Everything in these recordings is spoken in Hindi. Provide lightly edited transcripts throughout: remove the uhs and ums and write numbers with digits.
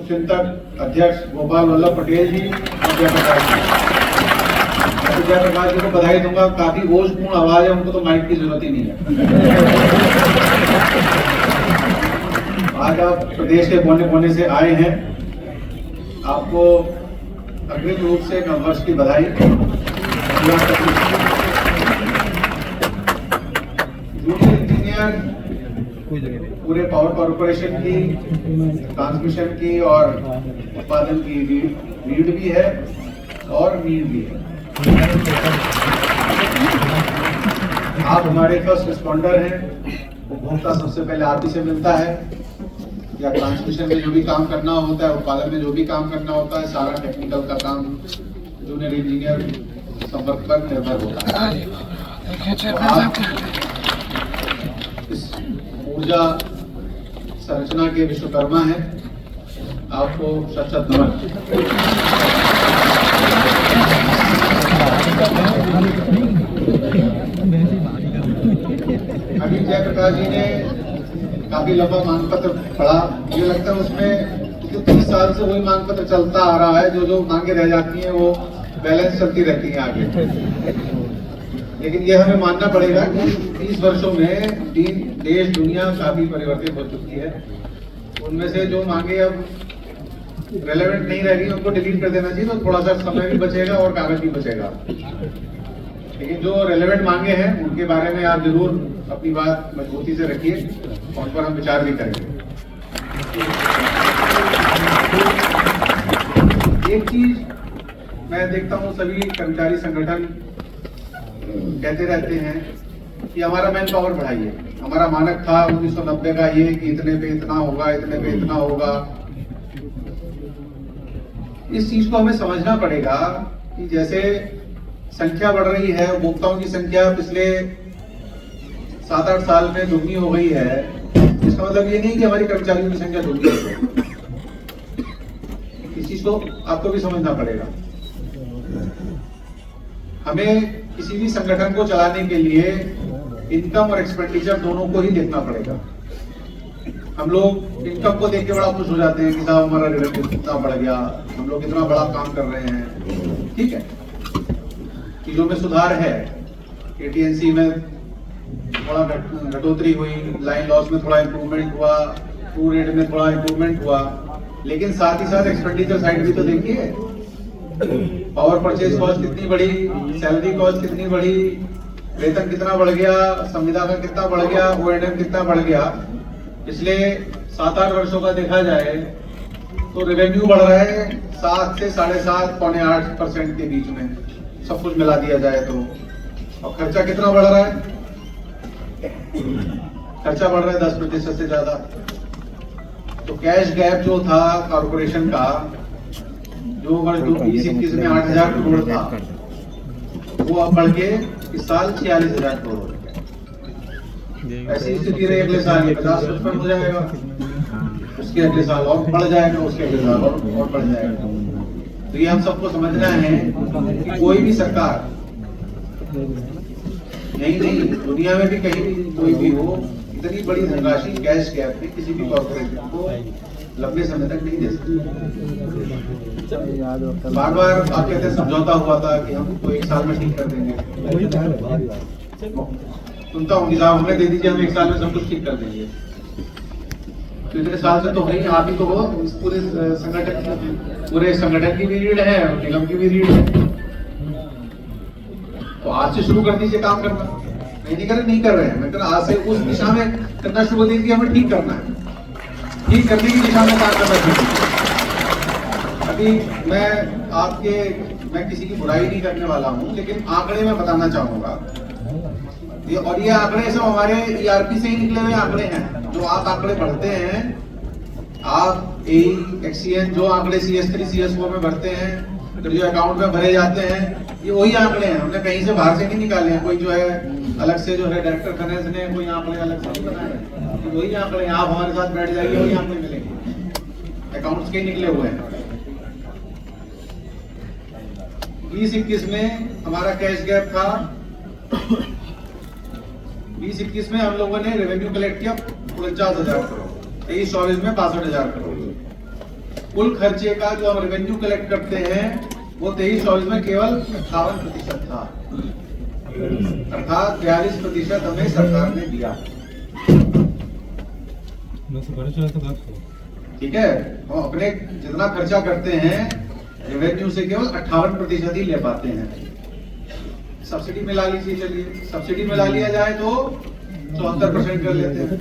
शुभचिंतक अध्यक्ष गोपाल वल्लभ पटेल जी और जयप्रकाश जी। जयप्रकाश जी को बधाई दूंगा, काफी ओजपूर्ण आवाज है, उनको तो माइक की जरूरत ही नहीं है। आज आप प्रदेश के कोने कोने से आए हैं, आपको अग्रिम रूप से नववर्ष की बधाई। जूनियर इंजीनियर पूरे पावर कॉर्पोरेशन की, ट्रांसमिशन की और उत्पादन की लीड भी है और नीड भी है। आप हमारे फर्स्ट रिस्पॉन्डर हैं। उपभोक्ता सबसे पहले आप ही से मिलता है, या ट्रांसमिशन में जो भी काम करना होता है, उत्पादन में जो भी काम करना होता है, सारा टेक्निकल का काम जूनियर इंजीनियर संपर्क पर निर्भर होता है। इस ऊर्जा संरचना के विश्वकर्मा है, आपको शत शत नमन। अभी जयप्रकाश जी ने काफी लंबा मांग पत्र पढ़ा, मुझे लगता है उसमें 30 साल से वही मांग पत्र चलता आ रहा है, जो मांगे रह जाती हैं वो बैलेंस चलती रहती है आगे। लेकिन ये हमें मानना पड़ेगा कि 30 वर्षों में देश दुनिया काफी परिवर्तित हो चुकी है। उनमें से जो मांगे अब रेलेवेंट नहीं रह गई उनको डिलीट कर देना चाहिए, तो थोड़ा सा समय भी बचेगा और कागज भी बचेगा। लेकिन जो रेलेवेंट मांगे हैं उनके बारे में आप जरूर अपनी बात मजबूती से रखिए, उन पर हम विचार भी करेंगे। एक चीज मैं देखता हूँ, सभी कर्मचारी संगठन कहते रहते हैं कि हमारा मैन पावर बढ़ाइए। हमारा मानक था 1990 का ये कि इतने पे इतना होगा, इतने पे इतना होगा। इस चीज को हमें समझना पड़ेगा कि जैसे संख्या बढ़ रही है, उपभोक्ताओं की संख्या पिछले 7-8 साल में दुगनी हो गई है, इसका मतलब ये नहीं कि हमारी कर्मचारियों की संख्या दुगनी है। इस चीज को आपको भी समझना पड़ेगा। हमें किसी भी संगठन को चलाने के लिए इनकम और एक्सपेंडिचर दोनों को ही देखना पड़ेगा। हम लोग इनकम को देख के बड़ा खुश हो जाते हैं कि साहब हमारा रेवेन्यू कितना बढ़ गया, हम लोग कितना बड़ा काम कर रहे हैं। ठीक है, चीजों में सुधार है, एटीएनसी में थोड़ा घटोतरी हुई, लाइन लॉस में थोड़ा इंप्रूवमेंट हुआ, ट्रू रेट में थोड़ा इंप्रूवमेंट हुआ, लेकिन साथ ही साथ एक्सपेंडिचर साइड भी तो देखिए। पावर परचेज कॉस्ट कितनी बढ़ी, सैलरी कॉस्ट कितनी बढ़ी, वेतन कितना बढ़ गया, संविदा का कितना बढ़ गया, ओएनएम कितना बढ़ गया। पिछले 7-8 वर्षों का देखा जाए तो रेवेन्यू बढ़ रहा है 7 से 7.5 पौने 8% के बीच में, सब कुछ मिला दिया जाए तो। और खर्चा कितना बढ़ रहा है? खर्चा बढ़ रहा है 10% से ज्यादा। तो कैश गैप जो था कॉर्पोरेशन का, जो 2021 में 8,000 करोड़ था, वो अब बढ़ के इस साल 46,000 करोड़ हो गया। ऐसी स्थिति रही अगले साल ये 50-55 हो जाएगा, उसके अगले साल और बढ़ जाएगा, उसके अगले साल और बढ़ जाएगा। तो ये हम सबको समझना है कि कोई भी सरकार, नहीं दुनिया में भी कहीं भी कोई भी हो, इतनी बड़ी धनराशि कैश गैप में किसी भी कॉर्पोरेशन को लंबे समय तक नहीं दे सकती। बार बार आप कहते समझौता हुआ था कि हम तो 1 साल में ठीक कर देंगे। सुनता हूँ कि साहब हमें दे दीजिए, हम 1 साल में सब कुछ ठीक कर देंगे। तो इतने साल से तो है ही, आप ही तो हो इस पूरे संगठन की भी रीढ़ है और निगम की भी रीढ़ है। तो आज से शुरू कर दीजिए काम करना। नहीं कर रहे हैं, मैं आज से उस दिशा में करना शुरू कर दीजिए। हमें ठीक करना है, ठीक करने की दिशा में काम करना चाहिए। अभी मैं किसी की बुराई नहीं करने वाला हूँ, लेकिन आंकड़े में बताना चाहूंगा। ये आंकड़े सब हमारे ईआरपी से ही निकले हुए आंकड़े हैं। जो आप आंकड़े पढ़ते हैं, आप एक्सीएन जो आंकड़े CS3 CS4 में भरते हैं, फिर जो अकाउंट में भरे जाते हैं, ये वही आंकड़े हैं। हमने कहीं से बाहर से नहीं निकाले हैं। कोई जो है अलग से जो है डायरेक्टर फाइनेंस ने कोई आंकड़े अलग से नहीं बनाए, वही आंकड़े हैं। आप हमारे साथ बैठ जाइए, वही आंकड़े मिलेंगे, अकाउंट्स के निकले हुए हैं। 2021 में हमारा कैश गैप था, 2021 में हम लोगों ने रेवेन्यू कलेक्ट किया 49,000 करोड़, 23-24 में 62,000 करोड़। कुल खर्चे का जो हम रेवेन्यू कलेक्ट करते हैं वो 23-24 में केवल 58% था, अर्थात 42% हमें सरकार ने दिया। ठीक है, हम अपने जितना खर्चा करते हैं रेवेन्यू से केवल 58% ही ले पाते हैं। सब्सिडी मिला लीजिए, चलिए सब्सिडी मिला लिया जाए तो 74% कर लेते हैं,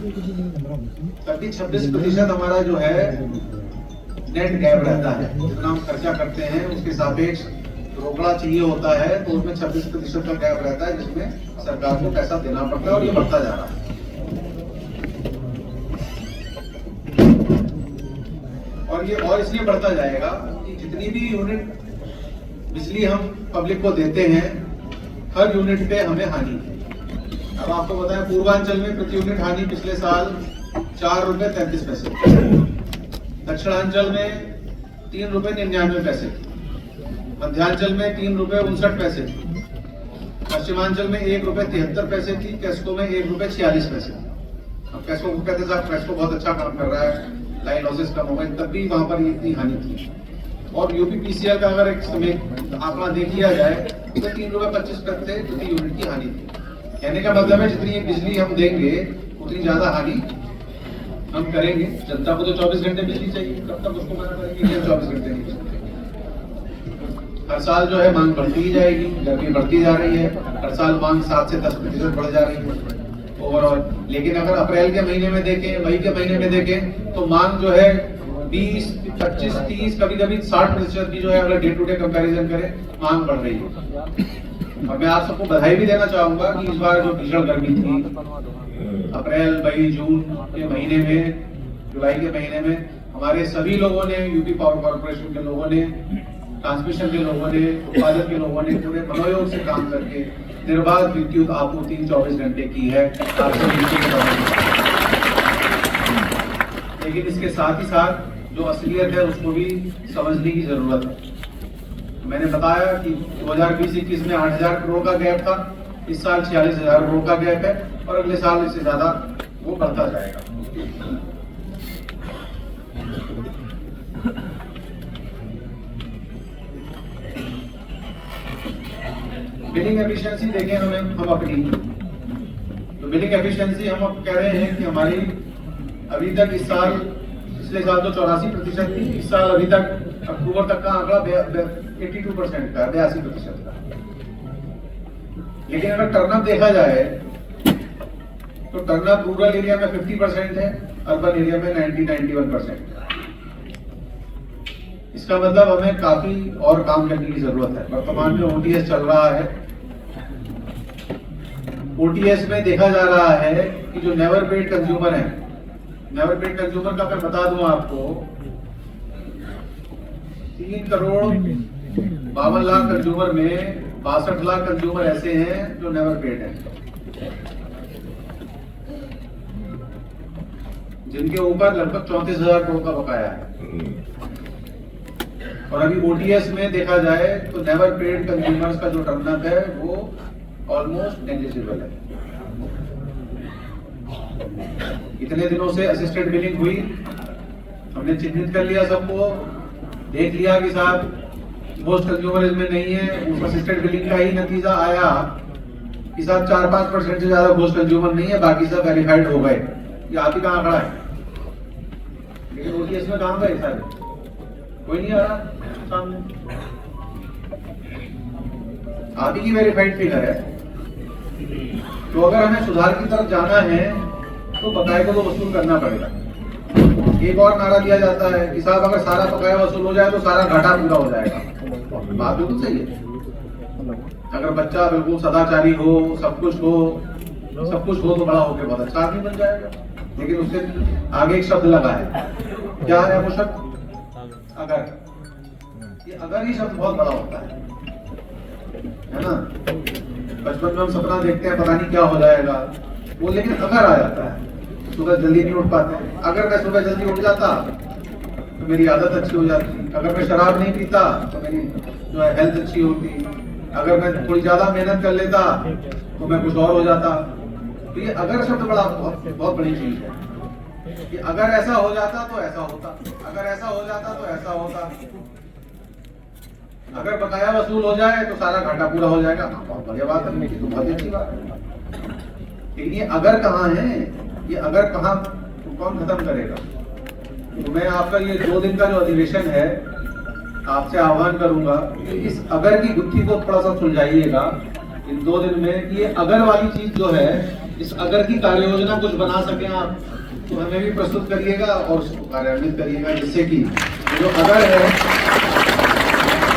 तभी 26% हमारा जो है नेट गैप रहता है। जितना हम खर्चा करते हैं उसके सापेक्ष रोकड़ा चाहिए होता है, तो उसमें 26% का गैप रहता है, जिसमें सरकार को पैसा देना पड़ता है और ये बढ़ता जा रहा है। और इसलिए बढ़ता जाएगा कि जितनी भी यूनिट बिजली हम पब्लिक को देते हैं, हर यूनिट पे हमें हानि है। अब आपको बताएं, पूर्वांचल में प्रति यूनिट हानि पिछले साल 4 रुपए 33 पैसे, दक्षिणांचल में 3 रुपए 99 पैसे, मध्यांचल में 3 रुपए 59 पैसे, पश्चिमांचल में 1 रुपए 73 पैसे थी, कैस्को में 1 रुपए 46 पैसे। अब कैस्को को कहते साहब कैस्को बहुत अच्छा काम कर रहा है, लाइन लॉसेस कम हो गए, तब भी वहां पर इतनी हानि थी। और यूपीपीसीएल का अगर एक समय आंकड़ा देख लिया जाए तो 3 रुपए 25 पैसे प्रति यूनिट की हानि थी। कहने का मतलब है जितनी बिजली हम देंगे उतनी ज्यादा हानि हम करेंगे। जनता को तो 24 घंटे बिजली चाहिए, तब तक उसको मना करेंगे कि 24 घंटे नहीं चाहिए। हर साल जो है मांग बढ़ती ही जाएगी, गर्मी बढ़ती जा रही है, हर साल मांग 7 से 10% बढ़ जा रही है ओवरऑल। लेकिन अगर अप्रैल के महीने में देखें, मई के महीने में देखें, तो मांग जो है 20, 25, 30, कभी कभी 60% की जो है अगर डे टू डे कंपैरिजन करें मांग बढ़ रही है। और मैं आप सबको बधाई भी देना चाहूंगा कि इस बार जो भीषण गर्मी थी अप्रैल, मई, जून के महीने में, जुलाई के महीने में, हमारे सभी लोगों ने, यूपी पावर कॉर्पोरेशन के लोगों ने, ट्रांसमिशन के लोगों ने, उत्पादन के लोगों ने पूरे मनोयोग से काम करके निर्बाध विद्युत आपूर्ति 24 घंटे की है। लेकिन इसके साथ ही साथ जो असलियत है उसको भी समझने की जरूरत है। मैंने बताया कि 2020-21 में 8,000 करोड़ का गैप था, इस साल 46,000 करोड़ का गैप है और अगले साल इससे ज्यादा वो बढ़ता जाएगा। बिलिंग एफिशिएंसी देखें हम अपनी, तो बिलिंग एफिशिएंसी हम अब कह रहे हैं कि हमारी अभी तक इस साल, पिछले साल तो 84% थी, इस साल अभी तक अक्टूबर तक का आंकड़ा 82% का, 82% का। लेकिन अगर टर्नअप देखा जाए तो टर्नअप रूरल एरिया में 50% है, अर्बन एरिया में 90-91%। इसका मतलब हमें काफी और काम करने की जरूरत है। वर्तमान में ओटीएस चल रहा है, ओटीएस में देखा जा रहा है कि जो नेवर पेड कंज्यूमर है, नेवर पेड कंज्यूमर का मैं बता दूं आपको, 3,52,00,000 कंज्यूमर में 62 लाख कंज्यूमर ऐसे हैं जो नेवर पेड हैं, जिनके ऊपर लगभग 34,000 करोड़ का बकाया है। और अभी ओटीएस में देखा जाए तो नेवर पेड कंज्यूमर्स का जो टर्नअप है वो ऑलमोस्ट नेग्लिजिबल है। इतने दिनों से असिस्टेड बिलिंग हुई, हमने चिन्हित कर लिया, सबको देख लिया कि साहब मोस्ट कंज्यूमर इसमें नहीं है। उस असिस्टेड बिलिंग का ही नतीजा आया कि साहब 4-5% से ज्यादा मोस्ट कंज्यूमर नहीं है, बाकी सब वेरीफाइड हो गए। ये आप ही कहाँ खड़ा है, लेकिन ओटीएस में कहाँ गए सारे, कोई नहीं आ रहा सामने। आप ही की वेरीफाइड फिगर है। तो अगर हमें सुधार की तरफ जाना है तो बकाये को तो वसूल करना पड़ेगा। एक और नारा दिया जाता है कि साहब अगर सारा बकाया वसूल हो जाए तो सारा घाटा पूरा हो जाएगा। बात बिल्कुल सही है। अगर बच्चा बिल्कुल सदाचारी हो, सब कुछ हो तो बड़ा होकर बहुत अच्छा आदमी बन जाएगा। लेकिन उसके आगे एक शब्द लगा है, क्या है वो शब्द? अगर। ये अगर ही शब्द बहुत बड़ा होता है ना। बचपन में हम सपना देखते हैं पता नहीं क्या हो जाएगा वो, लेकिन अगर आ जाता है, सुबह जल्दी नहीं उठ पाते। अगर मैं सुबह जल्दी उठ जाता तो मेरी आदत अच्छी हो जाती। अगर मैं शराब नहीं पीता तो मेरी जो है हेल्थ अच्छी होती। अगर मैं थोड़ी ज्यादा मेहनत कर लेता तो मैं कुछ और हो जाता। तो ये अगर शब्द बड़ा बहुत बड़ी चीज है। कि अगर ऐसा हो जाता तो ऐसा होता, अगर ऐसा हो जाता तो ऐसा होता, अगर बकाया वसूल हो जाए तो सारा घाटा पूरा हो जाएगा। हाँ, बहुत बढ़िया बात है, तो बहुत अच्छी बात है। लेकिन ये अगर कहाँ है, ये अगर कहाँ कौन खत्म करेगा? तो मैं आपका ये 2 दिन का जो अधिवेशन है, आपसे आह्वान करूंगा कि इस अगर की गुत्थी को थोड़ा सा सुलझाइएगा इन 2 दिन में। ये अगर वाली चीज जो है, इस अगर की कार्य योजना कुछ बना सके आप, तो हमें भी प्रस्तुत करिएगा और उसको कार्यान्वित करिएगा, जिससे कि जो अगर है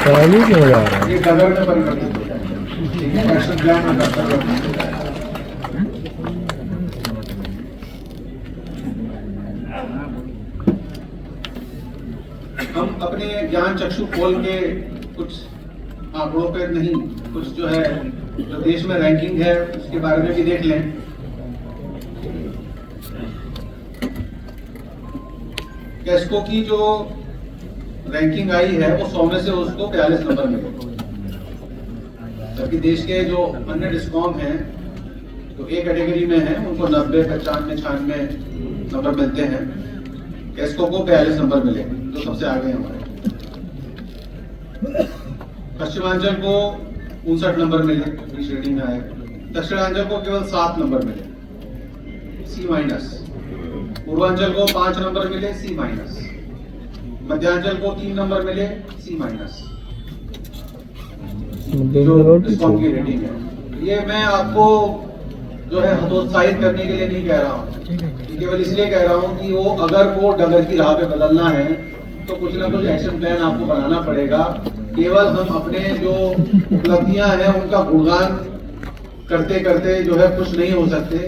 ये डगर में परिवर्तित हो जाए। ठीक है, एक्शन प्लान में परिवर्तित हो जाए। हम अपने ज्ञान चक्षु खोल के कुछ आंकड़ों पे नहीं, कुछ जो है जो देश में रैंकिंग है उसके बारे में भी देख लें। कैस्को की जो रैंकिंग आई है वो 100 में से उसको 42 नंबर मिले, जबकि देश के जो अन्य डिस्कॉम हैं तो ए कैटेगरी में है, उनको 90, 95, 96 नंबर मिलते हैं। कैस्को को 42 नंबर मिले, जो सबसे आगे हमारे। पश्चिमांचल को 59 नंबर मिले, इस श्रेणी में आए। दक्षिणांचल को केवल 7 नंबर मिले, C-। पूर्वांचल को 5 नंबर मिले, C-। मध्यांचल को 3 नंबर मिले, C-। जो डिस्कॉम की रेटिंग है, ये मैं आपको जो है हतोत्साहित करने के लिए नहीं कह रहा हूँ, केवल इसलिए कह रहा हूँ कि वो अगर को डगर की राह पे बदलना है तो कुछ ना कुछ एक्शन प्लान आपको बनाना पड़ेगा। केवल हम अपने जो उपलब्धियां हैं उनका गुणगान करते करते जो है खुश नहीं हो सकते।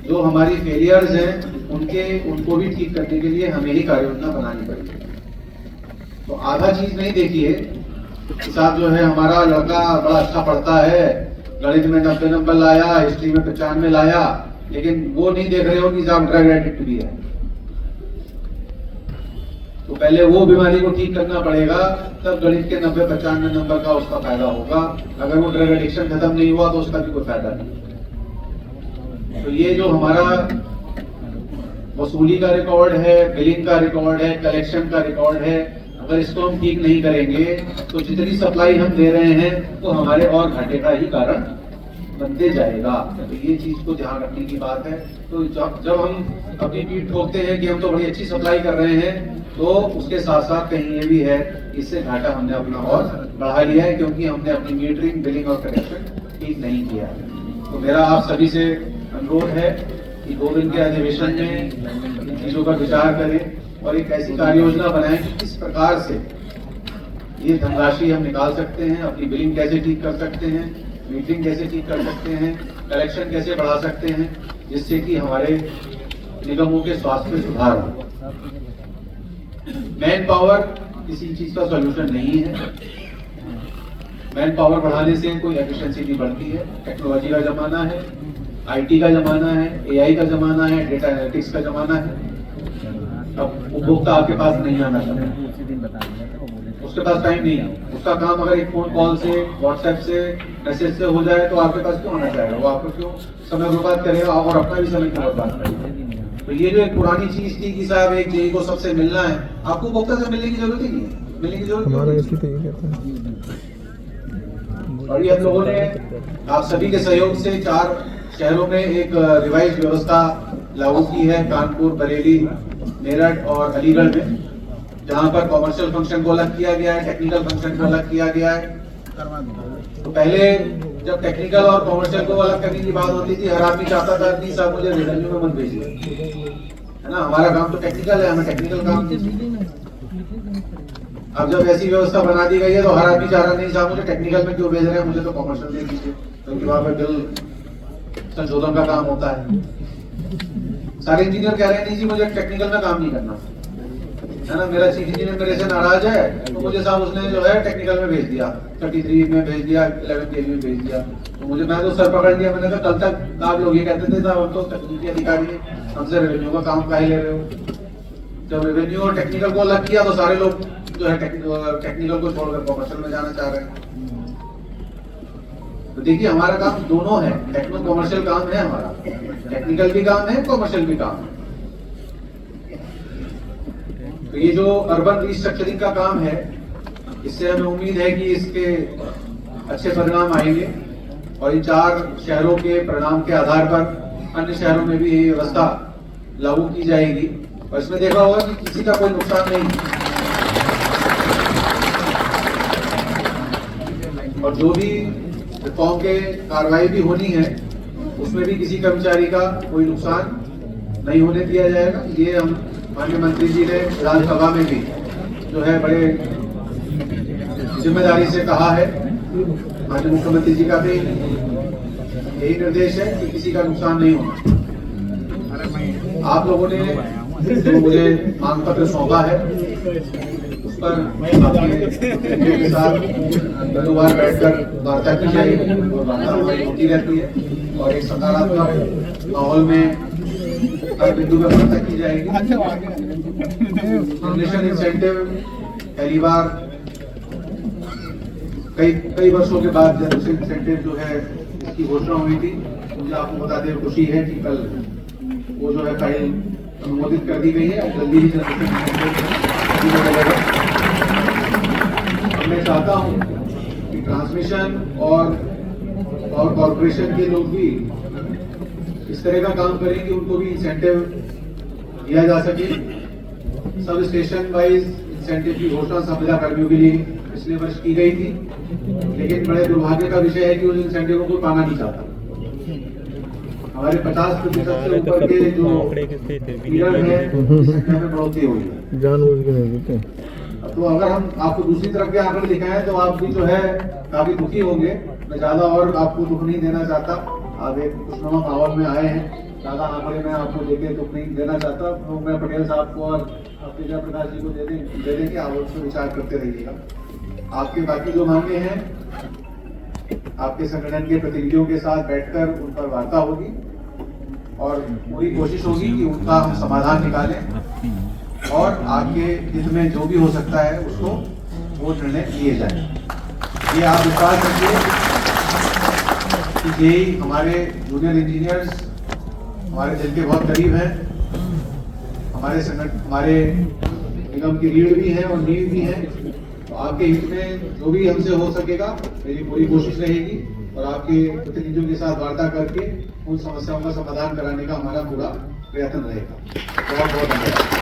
जो हमारी फेलियर्स हैं उनको भी ठीक करने के लिए हमें ही कार्य योजना बनानी पड़ेगी। तो आधा चीज नहीं देखिए कि साहब जो है हमारा लड़का बड़ा अच्छा पढ़ता है, गणित में 90 नंबर लाया, हिस्ट्री में 95 लाया, लेकिन वो नहीं देख रहे हो कि साहब ड्रग एडिक्ट भी है। तो पहले वो बीमारी को ठीक करना पड़ेगा, तब गणित के 90-95 नंबर का उसका फायदा होगा। अगर वो ड्रग एडिक्शन खत्म नहीं हुआ तो उसका भी कोई फायदा नहीं। तो ये जो हमारा वसूली का रिकॉर्ड है, बिलिंग का रिकॉर्ड है, कलेक्शन का रिकॉर्ड है, अगर इसको हम ठीक नहीं करेंगे तो जितनी सप्लाई हम दे रहे हैं वो हमारे और घाटे का ही कारण बनते जाएगा। तो ये चीज को ध्यान रखने की बात है। तो जब हम अपनी पीठ ठोकते हैं कि हम तो बड़ी अच्छी सप्लाई कर रहे हैं, तो उसके साथ साथ कहीं ये भी है, इससे घाटा हमने अपना और बढ़ा लिया है, क्योंकि हमने अपनी मीटरिंग, बिलिंग और कलेक्शन ठीक नहीं किया है। तो मेरा आप सभी से अनुरोध है कि 2 दिन के अधिवेशन में इन चीजों का विचार करें और एक ऐसी कार्य योजना बनाएं कि किस प्रकार से ये धनराशि हम निकाल सकते हैं, अपनी बिलिंग कैसे ठीक कर सकते हैं, मीटिंग कैसे ठीक कर सकते हैं, कलेक्शन कैसे बढ़ा सकते हैं, जिससे कि हमारे निगमों के स्वास्थ्य में सुधार हो। मैन पावर किसी चीज का सॉल्यूशन नहीं है। मैन पावर बढ़ाने से कोई एफिशिएंसी नहीं बढ़ती है। टेक्नोलॉजी का जमाना है, आईटी का जमाना है, एआई का जमाना है, डेटा एनालिटिक्स का जमाना है। अब उपभोक्ता आपके पास नहीं आना चाहता, उसके पास टाइम नहीं है। उसका काम अगर एक फोन कॉल से, व्हाट्सएप से, मैसेज से हो जाए तो आपके पास क्यों आना चाहेगा? वो आपको क्यों समय बर्बाद करेगा और अपना भी समय क्यों बर्बाद करेगा? तो ये जो एक पुरानी चीज थी कि साहब एक जेई को सबसे मिलना है, आपको उपभोक्ता से मिलने की जरूरत ही नहीं है। मिलने की जरूरत और ये हम लोगों ने आप सभी के सहयोग से 4 शहरों में एक रिवाइज व्यवस्था लागू की है, कानपुर, बरेली, मेरठ और अलीगढ़ में, जहां पर कॉमर्शियल फंक्शन को अलग किया गया है, टेक्निकल फंक्शन को अलग किया गया है। तो पहले जब टेक्निकल और कॉमर्शियल को अलग करने की बात होती थी, हर आदमी चाहता था कि साहब मुझे रेवेन्यू में मत भेजिए, है ना, हमारा काम तो टेक्निकल है, हमें टेक्निकल काम दीजिए। अब जब ऐसी व्यवस्था बना दी गई है तो हर आदमी चाह रहा नहीं साहब मुझे टेक्निकल में क्यों भेज रहे हैं, मुझे तो कॉमर्शियल दे दीजिए, क्योंकि वहां पर बिल संशोधन का काम होता है। सारे इंजीनियर कह रहे हैं नहीं जी मुझे टेक्निकल में काम नहीं करना, है ना, मेरा चीफ इंजीनियर मेरे से नाराज है तो मुझे साहब उसने जो है टेक्निकल में भेज दिया, 33 में भेज दिया, 11 केवी में भेज दिया। तो मुझे मैं तो सर पकड़ लिया, मैंने कहा कल तक आप लोग ये कहते थे साहब हम तो तकनीकी अधिकारी हैं, हमसे रेवेन्यू का काम काहे ले रहे हो। जब रेवेन्यू और टेक्निकल को अलग किया तो सारे लोग जो है टेक्निकल को छोड़कर कॉमर्शियल में जाना चाह रहे हैं। तो देखिए हमारा काम दोनों है, टेक्नो कॉमर्शियल काम है हमारा, टेक्निकल भी काम है, कॉमर्शियल भी काम है। तो ये जो अर्बन रिस्ट्रक्चरिंग का काम है, इससे हमें उम्मीद है कि इसके अच्छे परिणाम आएंगे और इन 4 शहरों के परिणाम के आधार पर अन्य शहरों में भी ये व्यवस्था लागू की जाएगी। और इसमें देखा होगा कि किसी का कोई नुकसान नहीं, और जो भी रिफॉर्म के कार्रवाई भी होनी है उसमें भी किसी कर्मचारी का कोई नुकसान नहीं होने दिया जाएगा। ये हम माननीय मंत्री जी ने विधानसभा में भी जो है बड़े जिम्मेदारी से कहा है। माननीय मुख्यमंत्री जी का भी यही निर्देश है कि किसी का नुकसान नहीं होना। आप लोगों ने जो मुझे मांग पत्र सौंपा है उस पर आपके साथ दो बार बैठकर वार्ता की जाएगी और वार्ता हमारी होती रहती है और एक सकारात्मक माहौल में हर बिंदु पर वार्ता की जाएगी। जनरेशन इंसेंटिव पहली बार कई वर्षों के बाद जनरेशन इंसेंटिव जो है इसकी घोषणा हुई थी। मुझे आपको बताते हुए खुशी है कि कल वो जो है फाइल अनुमोदित कर दी गई है। जल्दी ही मैं चाहता हूं कि ट्रांसमिशन और कॉर्पोरेशन के लोग भी इस तरह का काम करें कि उनको भी इंसेंटिव दिया जा सके। सब स्टेशन वाइज इंसेंटिव की घोषणा संविदा कर्मियों के लिए पिछले वर्ष की गई थी, लेकिन बड़े दुर्भाग्य का विषय है कि उन इंसेंटिवों को पाना नहीं चाहता। हमारे 50% से ऊपर के जो पीरियड है संख्या में बढ़ोतरी हुई है जानबूझ के नहीं देते। तो अगर हम आपको दूसरी तरफ के आंकड़े दिखाएं तो आप भी जो है काफी दुखी होंगे। मैं ज्यादा और आपको दुख नहीं देना चाहता। आप एक खुशनुमा माहौल में आए हैं, ज्यादा आंकड़े में आपको देके दुख नहीं देना चाहता। तो मैं पटेल साहब को और तेजा प्रकाश जी को दे देंगे, आप उसको विचार करते रहिएगा। आपके बाकी जो मांगे हैं आपके संगठन के प्रतिनिधियों के साथ बैठकर उन पर वार्ता होगी और पूरी कोशिश होगी कि उनका हम समाधान निकालें और आपके हित में जो भी हो सकता है उसको वो निर्णय लिए जाए। ये आप विश्वास रखिए कि जेई हमारे जूनियर इंजीनियर्स हमारे दिल के बहुत करीब हैं। हमारे निगम की रीढ़ भी है और नींव भी है। तो आपके हित में जो भी हमसे हो सकेगा मेरी पूरी कोशिश रहेगी और आपके प्रतिनिधियों के साथ वार्ता करके उन समस्याओं का समाधान कराने का हमारा पूरा प्रयत्न रहेगा। बहुत बहुत धन्यवाद।